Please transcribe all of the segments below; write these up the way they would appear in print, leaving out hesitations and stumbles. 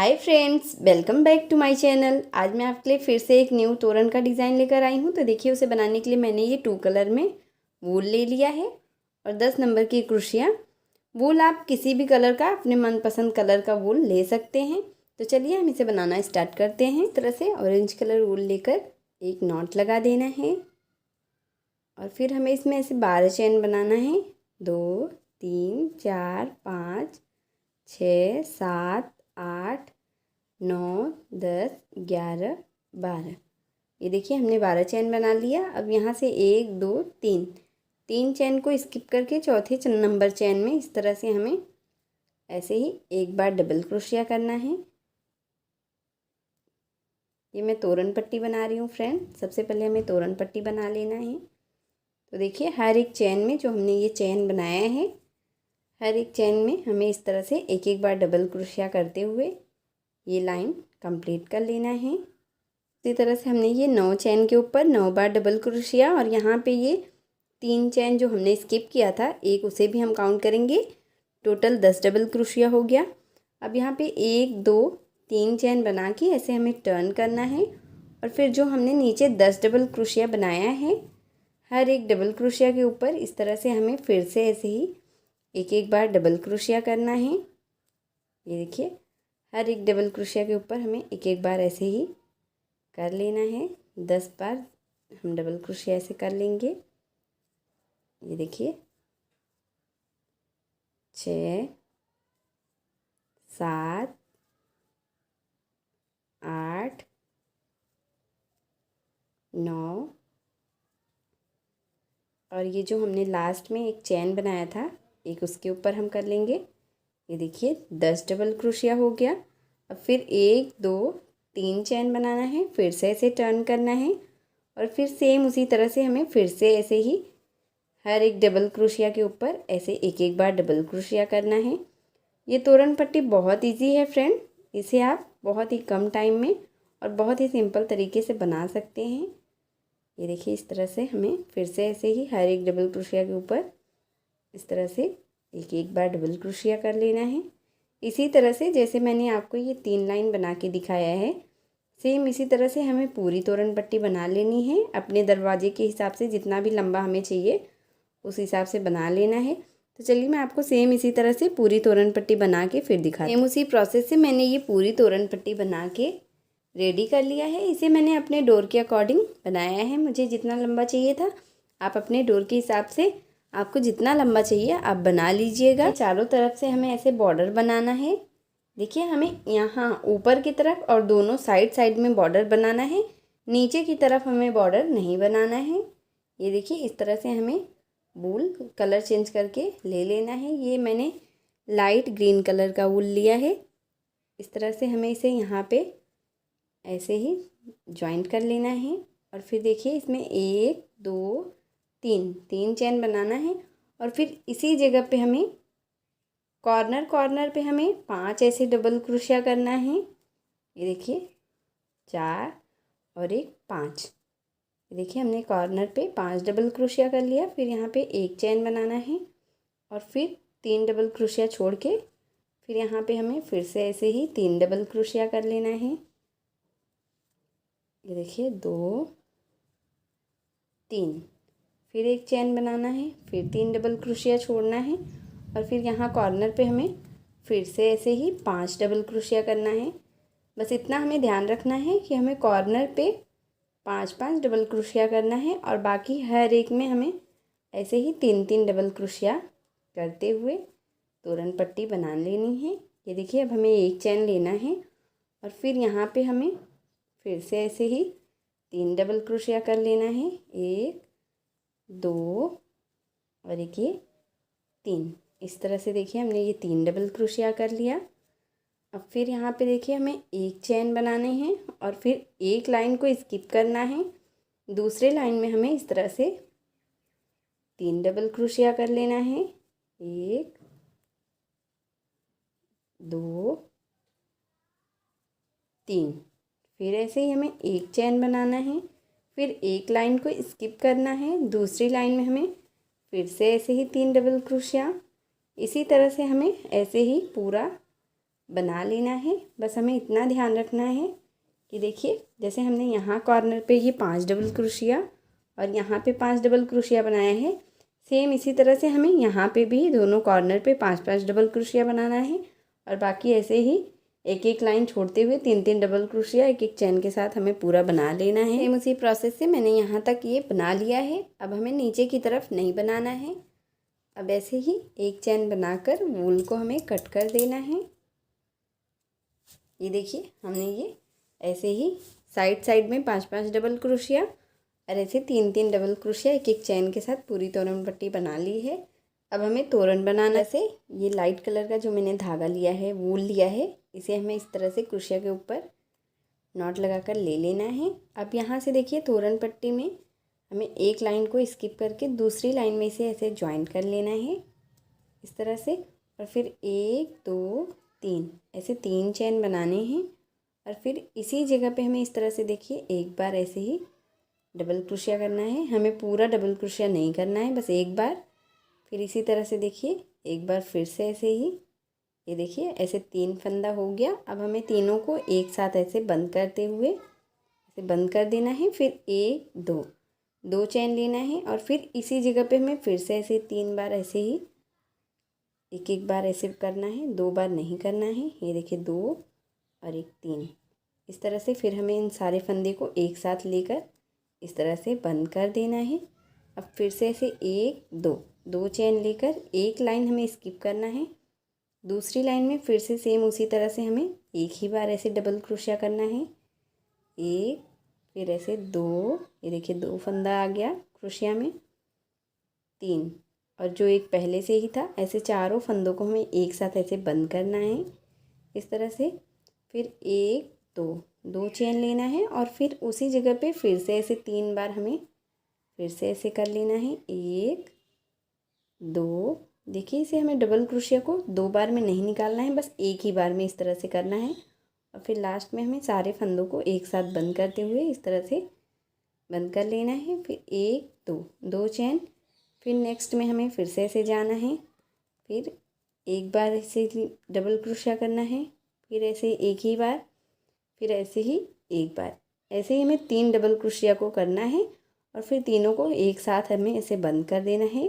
Hi friends, welcome back to my channel. आज मैं आपके लिए फिर से एक न्यू तोरण का डिज़ाइन लेकर आई हूँ। तो देखिए, उसे बनाने के लिए मैंने ये 2 कलर में वूल ले लिया है और 10 नंबर की क्रोशिया। वूल आप किसी भी कलर का, अपने मनपसंद कलर का वूल ले सकते हैं। तो चलिए हम इसे बनाना स्टार्ट करते हैं। इस तरह से ऑरेंज कलर वूल लेकर एक नॉट लगा देना है और फिर हमें इसमें ऐसे 12 चैन बनाना है। 2 3 4 5 6 7 8 9 10 11 12। ये देखिए, हमने 12 चैन बना लिया। अब यहाँ से 1 2 3 चैन को स्किप करके चौथे नंबर चैन में इस तरह से हमें ऐसे ही एक बार डबल क्रोशिया करना है। ये मैं तोरण पट्टी बना रही हूँ फ्रेंड। सबसे पहले हमें तोरण पट्टी बना लेना है। तो देखिए, हर एक चैन में जो हमने ये चैन बनाया है, हर एक चैन में हमें इस तरह से एक एक बार डबल क्रोशिया करते हुए ये लाइन कंप्लीट कर लेना है। इसी तरह से हमने ये 9 चैन के ऊपर 9 बार डबल क्रोशिया और यहाँ पे ये 3 चैन जो हमने स्किप किया था, एक उसे भी हम काउंट करेंगे। टोटल 10 डबल क्रोशिया हो गया। अब यहाँ पे 1 2 3 चैन बना के ऐसे हमें टर्न करना है और फिर जो हमने नीचे 10 डबल क्रोशिया बनाया है, हर एक डबल क्रोशिया के ऊपर इस तरह से हमें फिर से ऐसे ही एक एक बार डबल क्रोशिया करना है। ये देखिए, हर एक डबल क्रोशिया के ऊपर हमें एक एक बार ऐसे ही कर लेना है। 10 बार हम डबल क्रोशिया ऐसे कर लेंगे। ये देखिए, 6 7 8 9 और ये जो हमने लास्ट में एक चैन बनाया था, एक उसके ऊपर हम कर लेंगे। ये देखिए, 10 डबल क्रोशिया हो गया। अब फिर 1 2 3 चैन बनाना है, फिर से ऐसे टर्न करना है और फिर सेम उसी तरह से हमें फिर से ऐसे ही हर एक डबल क्रोशिया के ऊपर ऐसे एक एक बार डबल क्रोशिया करना है। ये तोरण पट्टी बहुत इजी है फ्रेंड। इसे आप बहुत ही कम टाइम में और बहुत ही सिंपल तरीके से बना सकते हैं। ये देखिए, इस तरह से हमें फिर से ऐसे ही हर एक डबल क्रोशिया के ऊपर इस तरह से एक एक बार डबल क्रोशिया कर लेना है। इसी तरह से जैसे मैंने आपको ये 3 लाइन बना के दिखाया है, सेम इसी तरह से हमें पूरी तोरण पट्टी बना लेनी है। अपने दरवाजे के हिसाब से जितना भी लंबा हमें चाहिए उस हिसाब से बना लेना है। तो चलिए, मैं आपको सेम इसी तरह से पूरी तोरण पट्टी बना के फिर दिखाती हूँ। सेम उसी प्रोसेस से मैंने ये पूरी तोरण पट्टी बना के रेडी कर लिया है। इसे मैंने अपने डोर के अकॉर्डिंग बनाया है। मुझे जितना लंबा चाहिए था, आप अपने डोर के हिसाब से आपको जितना लंबा चाहिए आप बना लीजिएगा। चारों तरफ से हमें ऐसे बॉर्डर बनाना है। देखिए, हमें यहाँ ऊपर की तरफ और दोनों साइड में बॉर्डर बनाना है। नीचे की तरफ हमें बॉर्डर नहीं बनाना है। ये देखिए, इस तरह से हमें वूल कलर चेंज करके ले लेना है। ये मैंने लाइट ग्रीन कलर का वूल लिया है। इस तरह से हमें इसे यहाँ पे ऐसे ही जॉइंट कर लेना है और फिर देखिए, इसमें 1 2 3 चैन बनाना है और फिर इसी जगह पे हमें कॉर्नर पे हमें 5 ऐसे डबल क्रोशिया करना है। ये देखिए, 4 और एक 5। ये देखिए, हमने कॉर्नर पे 5 डबल क्रोशिया कर लिया। फिर यहाँ पे एक चैन बनाना है और फिर 3 डबल क्रोशिया छोड़ के फिर यहाँ पे हमें फिर से ऐसे ही 3 डबल क्रोशिया कर लेना है। ये देखिए, 2 3, फिर एक चैन बनाना है, फिर 3 डबल क्रोशिया छोड़ना है और फिर यहाँ कॉर्नर पे हमें फिर से ऐसे ही 5 डबल क्रोशिया करना है। बस इतना हमें ध्यान रखना है कि हमें कॉर्नर पे 5 डबल क्रोशिया करना है और बाकी हर एक में हमें ऐसे ही 3 डबल क्रोशिया करते हुए तोरण पट्टी बना लेनी है। ये देखिए, अब हमें एक चैन लेना है और फिर यहाँ पे हमें फिर से ऐसे ही 3 डबल क्रोशिया कर लेना है। 1 2 और एक ये 3। इस तरह से देखिए, हमने ये 3 डबल क्रोशिया कर लिया। अब फिर यहाँ पे देखिए, हमें एक चैन बनाने हैं और फिर एक लाइन को स्किप करना है। दूसरे लाइन में हमें इस तरह से 3 डबल क्रोशिया कर लेना है। 1 2 3। फिर ऐसे ही हमें एक चैन बनाना है, फिर एक लाइन को स्किप करना है। दूसरी लाइन में हमें फिर से ऐसे ही 3 डबल क्रोशिया। इसी तरह से हमें ऐसे ही पूरा बना लेना है। बस हमें इतना ध्यान रखना है कि देखिए जैसे हमने यहाँ कॉर्नर पे ये 5 डबल क्रोशिया और यहाँ पे 5 डबल क्रोशिया बनाया है, सेम इसी तरह से हमें यहाँ पे भी दोनों कॉर्नर पे 5-5 डबल क्रोशिया बनाना है और बाकी ऐसे ही एक एक लाइन छोड़ते हुए 3-3 डबल क्रोशिया एक एक चेन के साथ हमें पूरा बना लेना है। सेम उसी प्रोसेस से मैंने यहाँ तक ये बना लिया है। अब हमें नीचे की तरफ नहीं बनाना है। अब ऐसे ही एक चेन बनाकर वूल को हमें कट कर देना है। ये देखिए हमने ये ऐसे ही साइड साइड में 5-5 डबल क्रोशिया और ऐसे 3-3 डबल क्रोशिया एक एक चेन के साथ पूरी तोरण पट्टी बना ली है। अब हमें तोरण बनाना से ये लाइट कलर का जो मैंने धागा लिया है, वूल लिया है, इसे हमें इस तरह से क्रोशिया के ऊपर नॉट लगाकर ले लेना है। अब यहाँ से देखिए तोरण पट्टी में हमें एक लाइन को स्किप करके दूसरी लाइन में इसे ऐसे ज्वाइंट कर लेना है इस तरह से, और फिर 1 2 3 ऐसे 3 चेन बनाने हैं। और फिर इसी जगह पे हमें इस तरह से देखिए एक बार ऐसे ही डबल क्रोशिया करना है। हमें पूरा डबल क्रोशिया नहीं करना है, बस एक बार। फिर इसी तरह से देखिए एक बार फिर से ऐसे ही, ये देखिए ऐसे 3 फंदा हो गया। अब हमें तीनों को एक साथ ऐसे बंद करते हुए ऐसे बंद कर देना है। फिर 1 2 चेन लेना है और फिर इसी जगह पे हमें फिर से ऐसे 3 बार ऐसे ही एक एक बार ऐसे करना है, 2 बार नहीं करना है। ये देखिए 2 और 1 3 इस तरह से फिर हमें इन सारे फंदे को एक साथ लेकर इस तरह से बंद कर देना है। अब फिर से ऐसे 1 2 चेन लेकर एक लाइन हमें स्किप करना है। दूसरी लाइन में फिर से सेम उसी तरह से हमें एक ही बार ऐसे डबल क्रोशिया करना है। 1 फिर ऐसे 2, ये देखिए 2 फंदा आ गया क्रोशिया में, 3 और जो एक पहले से ही था, ऐसे चारों फंदों को हमें एक साथ ऐसे बंद करना है इस तरह से। फिर 1 2 चेन लेना है और फिर उसी जगह पे फिर से ऐसे 3 बार हमें फिर से ऐसे कर लेना है। 1 2 देखिए इसे हमें डबल क्रोशिया को 2 बार में नहीं निकालना है, बस एक ही बार में इस तरह से करना है। और फिर लास्ट में हमें सारे फंदों को एक साथ बंद करते हुए इस तरह से बंद कर लेना है। फिर 1 2 चेन, फिर नेक्स्ट में हमें फिर से ऐसे जाना है। फिर एक बार ऐसे डबल क्रोशिया करना है, फिर ऐसे एक ही बार, फिर ऐसे ही एक बार। ऐसे ही हमें 3 डबल क्रोशिया को करना है और फिर तीनों को एक साथ हमें ऐसे बंद कर देना है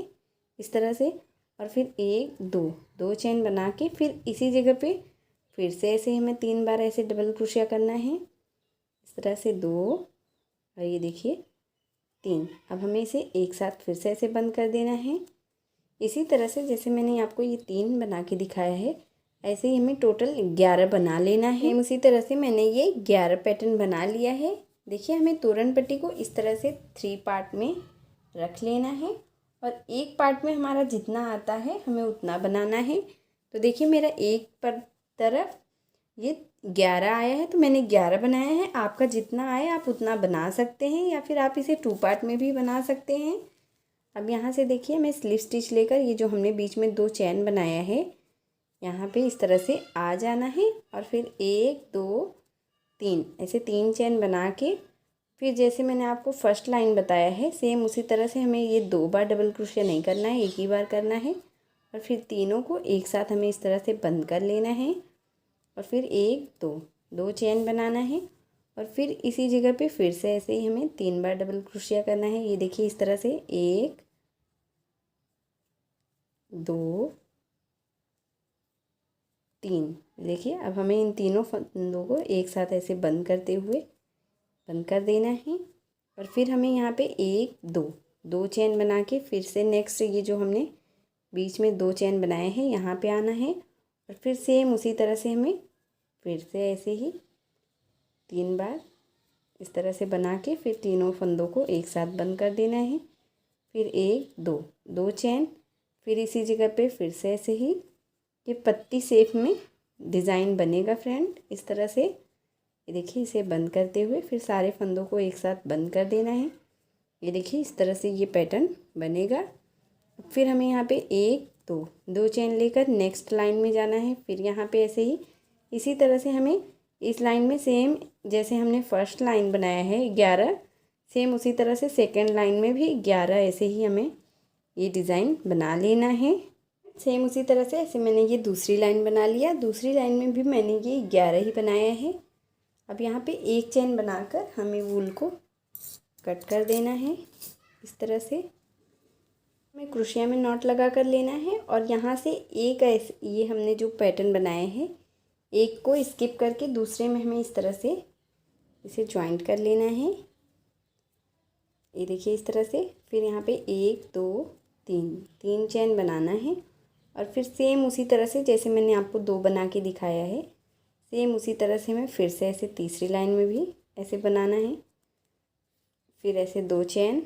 इस तरह से। और फिर 1 2 चेन बना के फिर इसी जगह पे फिर से ऐसे हमें 3 बार ऐसे डबल क्रोशिया करना है इस तरह से 2 और ये देखिए 3। अब हमें इसे एक साथ फिर से ऐसे बंद कर देना है। इसी तरह से जैसे मैंने आपको ये 3 बना के दिखाया है, ऐसे ही हमें टोटल 11 बना लेना है। उसी तरह से मैंने ये 11 पैटर्न बना लिया है। देखिए हमें तोरण पट्टी को इस तरह से 3 पार्ट में रख लेना है और एक पार्ट में हमारा जितना आता है हमें उतना बनाना है। तो देखिए मेरा एक पर तरफ ये 11 आया है तो मैंने 11 बनाया है। आपका जितना आए आप उतना बना सकते हैं या फिर आप इसे 2 पार्ट में भी बना सकते हैं। अब यहाँ से देखिए मैं स्लिप स्टिच लेकर ये जो हमने बीच में 2 चैन बनाया है यहाँ पे इस तरह से आ जाना है और फिर 1 2 3 ऐसे 3 चैन बना के फिर जैसे मैंने आपको फर्स्ट लाइन बताया है सेम उसी तरह से हमें ये 2 बार डबल क्रोशिया नहीं करना है, एक ही बार करना है। और फिर तीनों को एक साथ हमें इस तरह से बंद कर लेना है और फिर 1 2 चैन बनाना है और फिर इसी जगह पे फिर से ऐसे ही हमें 3 बार डबल क्रोशिया करना है। ये देखिए इस तरह से 1 2 3। देखिए अब हमें इन तीनों फंदों को एक साथ ऐसे बंद करते हुए बंद कर देना है और फिर हमें यहाँ पे 1 2 चैन बना के फिर से नेक्स्ट ये जो हमने बीच में 2 चैन बनाए हैं यहाँ पे आना है और फिर सेम उसी तरह से हमें फिर से ऐसे ही 3 बार इस तरह से बना के फिर तीनों फंदों को एक साथ बंद कर देना है। फिर 1 2 चैन, फिर इसी जगह पे फिर से ऐसे ही ये पत्ती शेप में डिज़ाइन बनेगा फ्रेंड इस तरह से। ये देखिए इसे बंद करते हुए फिर सारे फंदों को एक साथ बंद कर देना है। ये देखिए इस तरह से ये पैटर्न बनेगा। फिर हमें यहाँ पे 1 2 चैन लेकर नेक्स्ट लाइन में जाना है। फिर यहाँ पे ऐसे ही इसी तरह से हमें इस लाइन में सेम जैसे हमने फर्स्ट लाइन बनाया है 11, सेम उसी तरह से सेकंड लाइन में भी 11 ऐसे ही हमें ये डिज़ाइन बना लेना है। सेम उसी तरह से ऐसे मैंने ये दूसरी लाइन बना लिया। दूसरी लाइन में भी मैंने ये 11 ही बनाया है। अब यहाँ पे एक चेन बनाकर हमें वूल को कट कर देना है। इस तरह से हमें क्रोशिया में नॉट लगा कर लेना है और यहाँ से एक ऐसे ये हमने जो पैटर्न बनाए हैं एक को स्किप करके दूसरे में हमें इस तरह से इसे ज्वाइंट कर लेना है। ये देखिए इस तरह से। फिर यहाँ पे 1 2 3 चेन बनाना है और फिर सेम उसी तरह से जैसे मैंने आपको 2 बना के दिखाया है सेम उसी तरह से हमें फिर से ऐसे तीसरी लाइन में भी ऐसे बनाना है। फिर ऐसे 2 चेन,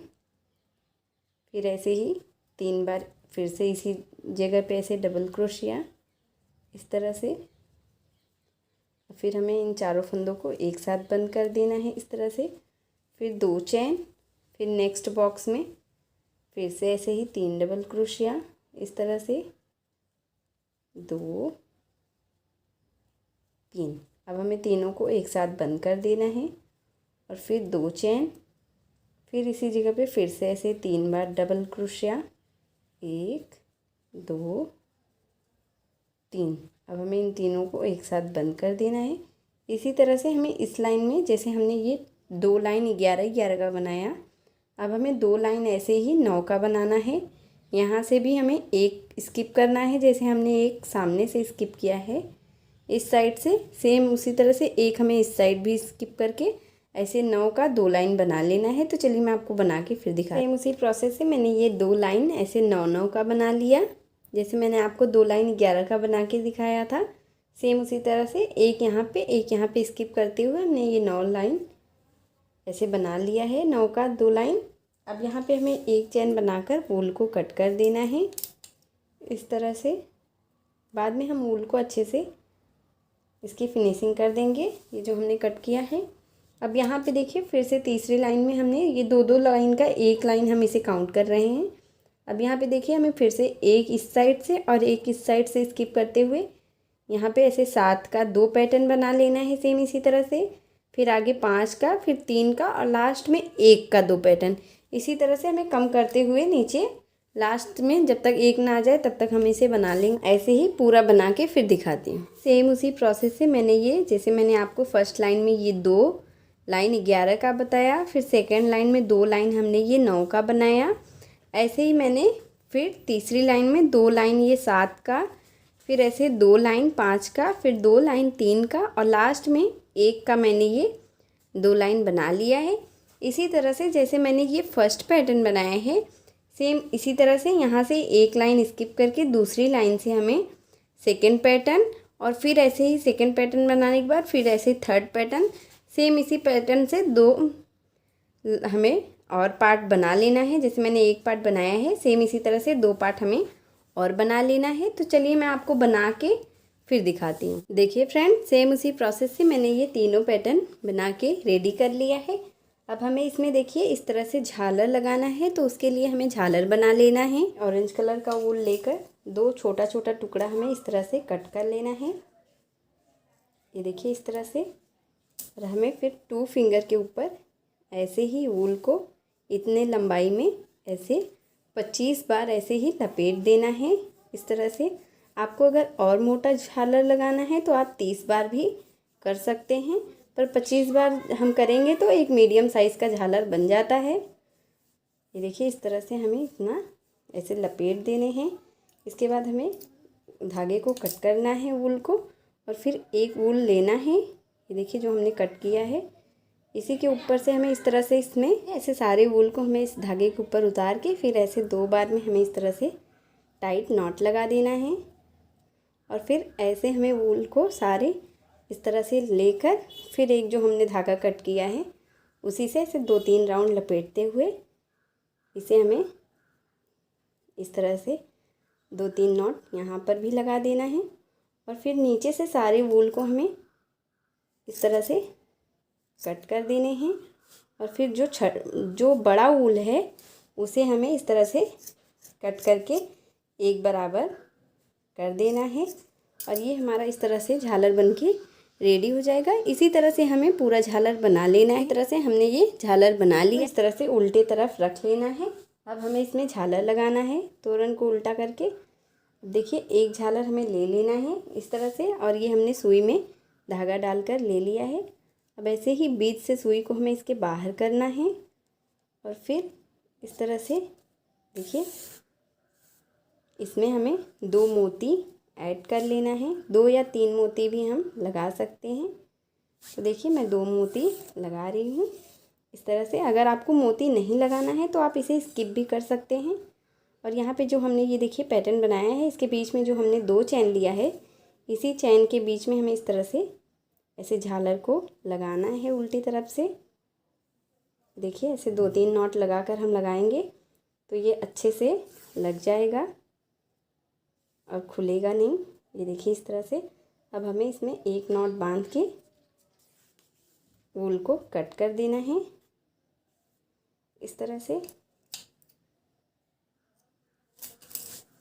फिर ऐसे ही 3 बार फिर से इसी जगह पे ऐसे डबल क्रोशिया इस तरह से। फिर हमें इन चारों फंदों को एक साथ बंद कर देना है इस तरह से। फिर 2 चेन, फिर नेक्स्ट बॉक्स में फिर से ऐसे ही 3 डबल क्रोशिया इस तरह से 2 3। अब हमें तीनों को एक साथ बंद कर देना है और फिर 2 चेन, फिर इसी जगह पे फिर से ऐसे 3 बार डबल क्रोशिया 1 2 3। अब हमें इन तीनों को एक साथ बंद कर देना है। इसी तरह से हमें इस लाइन में जैसे हमने ये 2 लाइन 11 का बनाया, अब हमें 2 लाइन ऐसे ही 9 का बनाना है। यहाँ से भी हमें एक स्किप करना है जैसे हमने एक सामने से स्किप किया है इस साइड से। सेम उसी तरह से एक हमें इस साइड भी स्किप करके ऐसे 9 का 2 लाइन बना लेना है। तो चलिए मैं आपको बना के फिर दिखा। सेम उसी प्रोसेस से मैंने ये 2 लाइन ऐसे 9 का बना लिया जैसे मैंने आपको 2 लाइन 11 का बना के दिखाया था। सेम उसी तरह से एक यहाँ पे स्किप करते हुए हमने ये 9 लाइन ऐसे बना लिया है, 9 का 2 लाइन। अब यहाँ पे हमें एक चेन बनाकर वूल को कट कर देना है इस तरह से। बाद में हम वूल को अच्छे से इसकी फिनिशिंग कर देंगे ये जो हमने कट किया है। अब यहाँ पे देखिए फिर से तीसरी लाइन में हमने ये 2 लाइन का एक लाइन हम इसे काउंट कर रहे हैं। अब यहाँ पे देखिए हमें फिर से एक इस साइड से और एक इस साइड से स्किप करते हुए यहाँ पे ऐसे 7 का 2 पैटर्न बना लेना है सेम इसी तरह से। फिर आगे 5 का, फिर 3 का और लास्ट में 1 का 2 पैटर्न। इसी तरह से हमें कम करते हुए नीचे लास्ट में जब तक 1 ना आ जाए तब तक हम इसे बना लेंगे। ऐसे ही पूरा बना के फिर दिखाती हूँ। सेम उसी प्रोसेस से मैंने ये जैसे मैंने आपको फर्स्ट लाइन में ये 2 लाइन 11 का बताया, फिर सेकेंड लाइन में 2 लाइन हमने ये 9 का बनाया। ऐसे ही मैंने फिर तीसरी लाइन में 2 लाइन ये 7 का, फिर ऐसे 2 लाइन 5 का, फिर 2 लाइन 3 का और लास्ट में 1 का मैंने ये 2 लाइन बना लिया है। इसी तरह से जैसे मैंने ये फर्स्ट पैटर्न बनाया है सेम इसी तरह से यहाँ से एक लाइन स्किप करके दूसरी लाइन से हमें सेकेंड पैटर्न और फिर ऐसे ही सेकेंड पैटर्न बनाने के बाद फिर ऐसे थर्ड पैटर्न सेम इसी पैटर्न से 2 हमें और पार्ट बना लेना है। जैसे मैंने एक पार्ट बनाया है सेम इसी तरह से 2 पार्ट हमें और बना लेना है। तो चलिए मैं आपको बना के फिर दिखाती हूँ। देखिए फ्रेंड सेम उसी प्रोसेस से मैंने ये तीनों पैटर्न बना के रेडी कर लिया है। अब हमें इसमें देखिए इस तरह से झालर लगाना है, तो उसके लिए हमें झालर बना लेना है। ऑरेंज कलर का वूल लेकर 2 छोटा छोटा टुकड़ा हमें इस तरह से कट कर लेना है। ये देखिए इस तरह से। और हमें फिर 2 फिंगर के ऊपर ऐसे ही वूल को इतने लंबाई में ऐसे 25 बार ऐसे ही लपेट देना है इस तरह से। आपको अगर और मोटा झालर लगाना है तो आप 30 बार भी कर सकते हैं, पर 25 बार हम करेंगे तो एक मीडियम साइज़ का झालर बन जाता है। ये देखिए इस तरह से हमें इतना ऐसे लपेट देने हैं। इसके बाद हमें धागे को कट करना है वूल को, और फिर एक वूल लेना है। ये देखिए जो हमने कट किया है इसी के ऊपर से हमें इस तरह से इसमें ऐसे सारे वूल को हमें इस धागे के ऊपर उतार के फिर ऐसे 2 बार में हमें इस तरह से टाइट नॉट लगा देना है। और फिर ऐसे हमें वूल को सारे इस तरह से लेकर फिर एक जो हमने धागा कट किया है उसी से ऐसे 2-3 राउंड लपेटते हुए इसे हमें इस तरह से 2-3 नॉट यहाँ पर भी लगा देना है। और फिर नीचे से सारे वूल को हमें इस तरह से कट कर देने हैं। और फिर जो बड़ा वूल है उसे हमें इस तरह से कट करके एक बराबर कर देना है। और ये हमारा इस तरह से झालर बनके रेडी हो जाएगा। इसी तरह से हमें पूरा झालर बना लेना है। इस तरह से हमने ये झालर बना ली। इस तरह से उल्टे तरफ रख लेना है। अब हमें इसमें झालर लगाना है। तोरण को उल्टा करके देखिए एक झालर हमें ले लेना है इस तरह से, और ये हमने सुई में धागा डालकर ले लिया है। अब ऐसे ही बीच से सुई को हमें इसके बाहर करना है और फिर इस तरह से देखिए इसमें हमें 2 मोती ऐड कर लेना है। 2 या 3 मोती भी हम लगा सकते हैं। तो देखिए मैं 2 मोती लगा रही हूँ इस तरह से। अगर आपको मोती नहीं लगाना है तो आप इसे स्किप भी कर सकते हैं। और यहाँ पे जो हमने ये देखिए पैटर्न बनाया है, इसके बीच में जो हमने 2 चैन लिया है, इसी चैन के बीच में हमें इस तरह से ऐसे झालर को लगाना है उल्टी तरफ से। देखिए ऐसे 2-3 नॉट लगाकर हम लगाएंगे तो ये अच्छे से लग जाएगा और खुलेगा नहीं। ये देखिए इस तरह से। अब हमें इसमें एक नॉट बांध के वूल को कट कर देना है इस तरह से।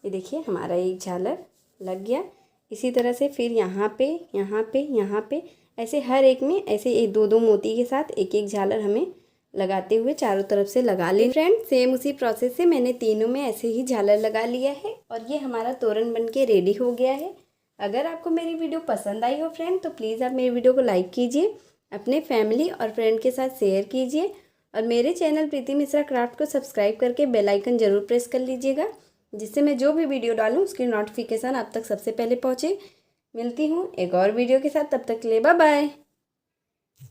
ये देखिए हमारा एक झालर लग गया। इसी तरह से फिर यहाँ पे यहाँ पे यहाँ पे ऐसे हर एक में ऐसे 2-2 मोती के साथ एक एक झालर हमें लगाते हुए चारों तरफ से लगा ले। फ्रेंड सेम उसी प्रोसेस से मैंने तीनों में ऐसे ही झालर लगा लिया है और ये हमारा तोरण बनके रेडी हो गया है। अगर आपको मेरी वीडियो पसंद आई हो फ्रेंड तो प्लीज़ आप मेरी वीडियो को लाइक कीजिए, अपने फैमिली और फ्रेंड के साथ शेयर कीजिए और मेरे चैनल प्रीति मिश्रा क्राफ्ट को सब्सक्राइब करके बेल आइकन ज़रूर प्रेस कर लीजिएगा, जिससे मैं जो भी वीडियो डालूँ उसकी नोटिफिकेशन आप तक सबसे पहले पहुँचे। मिलती हूँ एक और वीडियो के साथ, तब तक के लिए बाय बाय।